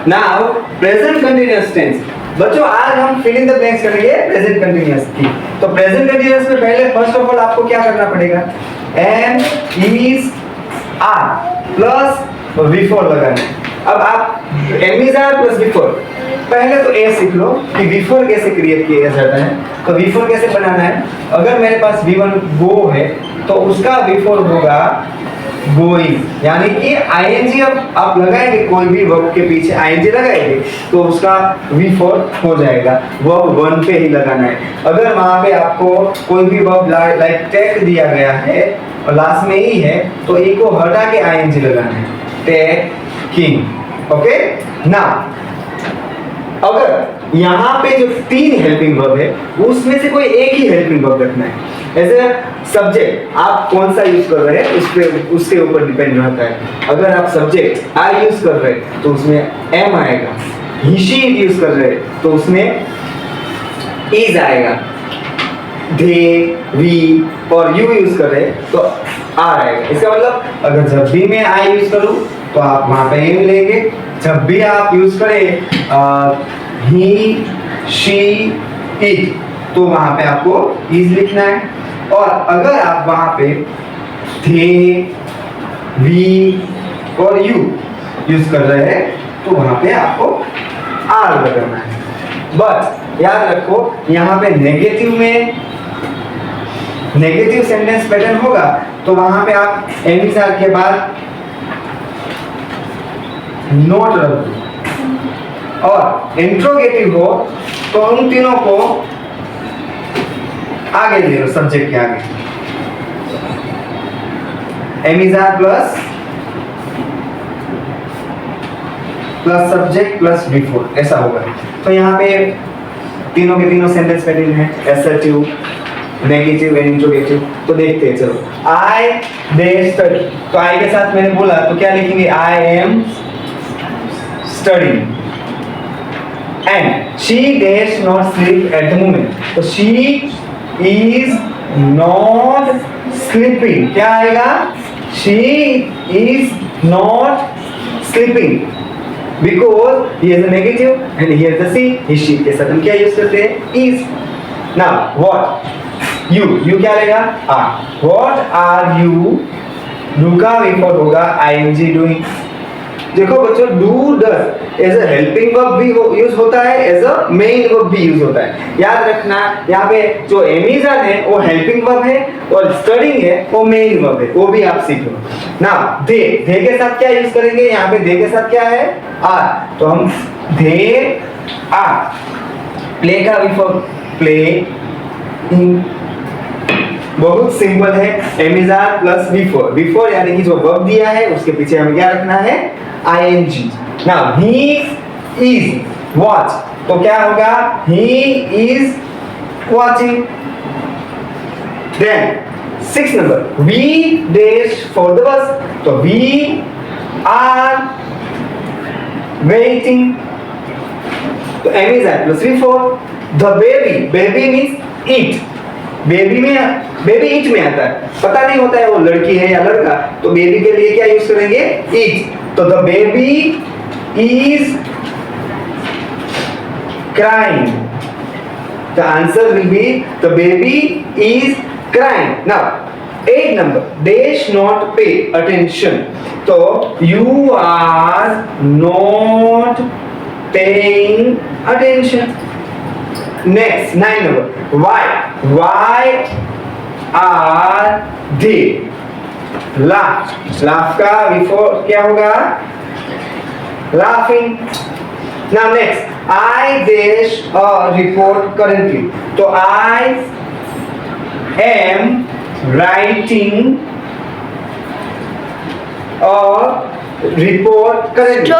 Now present continuous tense. बच्चों आज हम फिल इन द ब्लैंक्स करेंगे प्रेजेंट कंटिन्यूअस की। तो प्रेजेंट कंटिन्यूअस में पहले फर्स्ट ऑफ ऑल आपको क्या करना पड़ेगा, am is are plus before लगाना है। अब आप am is are plus before, पहले तो ए सीख लो कि बिफोर कैसे क्रिएट किया जाता है। तो बिफोर कैसे बनाना है, अगर मेरे पास V1 गो है तो उसका बिफोर होगा गोइंग, यानी कि आईएनजी अब आप लगाएंगे, कोई भी वर्ब के पीछे आईएनजी लगाएंगे तो उसका बिफोर हो जाएगा। वर्ब 1 पे ही लगाना है। अगर वहां पे आपको कोई भी वर्ब लाइक टेक दिया गया है और लास्ट में ही है तो ए को हटा के आईएनजी लगाना है, टेकिंग। ओके ना, अगर यहाँ पे जो 3 हेल्पिंग वर्ब है उसमें से कोई एक ही हेल्पिंग वर्ब रखना है। ऐसे सब्जेक्ट आप कौन सा यूज कर रहे हैं उसके ऊपर डिपेंड रहता है। अगर आप सब्जेक्ट आई यूज कर रहे हैं तो उसमें एम आएगा, ही शी यूज कर रहे हैं तो उसमें इज आएगा, दे वी और यू यूज कर रहे हैं तो आर आएगा। इसका मतलब अगर जब भी मैं आई यूज करूं तो आप वहां पे एम लेंगे, जब भी आप यूज करें ही शी इट तो वहां पे आपको इज लिखना है। और अगर आप वहां पे they, we और you यूज कर रहे हैं तो वहां पे आपको आर लगाना है। बट याद रखो यहाँ पे नेगेटिव में नेगेटिव सेंटेंस पैटर्न होगा तो वहां पे आप एमिजार के बाद नोट रख दो, और इंट्रोगेटिव हो तो उन तीनों को आगे ले लो, सब्जेक्ट के आगे एमिजार प्लस सब्जेक्ट प्लस बिफोर, ऐसा होगा। तो यहाँ पे तीनों के तीनों सेंटेंस पैटर्न है, असर्टिव, नेगेटिव एंड इंट्रोगेटिव। तो देखते हैं, चलो आई दे स्टडी, तो आई के साथ मैंने बोला तो क्या लिखेंगे, I am studying. And she days not sleep at the moment, तो शी इज नॉट स्लीपिंग, क्या आएगा, she is not sleeping because he is a negative and here is the C, his she के साथ हम क्या use करते हैं, is। now what, you क्या लेगा, are। what are you, do का बिफोर होगा ing doing। देखो बच्चों, do does as a helping verb भी यूज होता है, एज अ मेन वर्ब भी यूज होता है। याद रखना यहाँ पे जो एमिजन है वो हेल्पिंग वर्ब है और स्टडीइंग है वो मेन वर्ब है, वो भी आप सीख लो ना। दे के साथ क्या यूज करेंगे, यहाँ पे दे के साथ क्या है, आर, तो हम दे आर। प्ले का बिफोर प्ले इन, बहुत सिंपल है, एमिजार प्लस बिफोर यानी कि जो वर्ब दिया है उसके पीछे हमें क्या रखना है, ing। now he is watch, तो क्या होगा, he is watching। then 6 number, we dash for the bus, तो we are waiting, तो am is are plus before. the baby means it, baby it में आता है, पता नहीं होता है वो लड़की है या लड़का, तो बेबी के लिए क्या यूज करेंगे, इट। तो the baby is crying, the answer will be the baby is crying. Now 8 number, dash not pay attention, तो you are not paying attention. Next 9 number, why are they laugh का before क्या होगा, laughing। now next, I dash a report currently, तो I am writing a report currently।